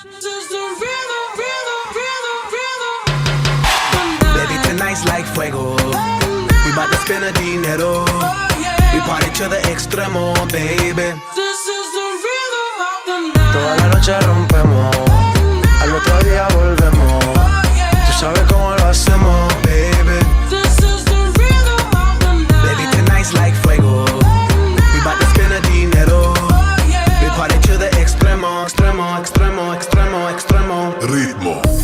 is the rhythm. Baby, tonight's like fuego. We bout to spend a dinero. We party to the extremo, baby. This is the rhythm of the night. Toda la noche rompemos, al otro día volvemos. Tú sabes cómo lo hacemos, baby. This is the rhythm of the night. Baby, tonight's like fuego. We bout to spend a dinero. We party to the extremo, extremo, extremo, extremo, extremo. Ritmo.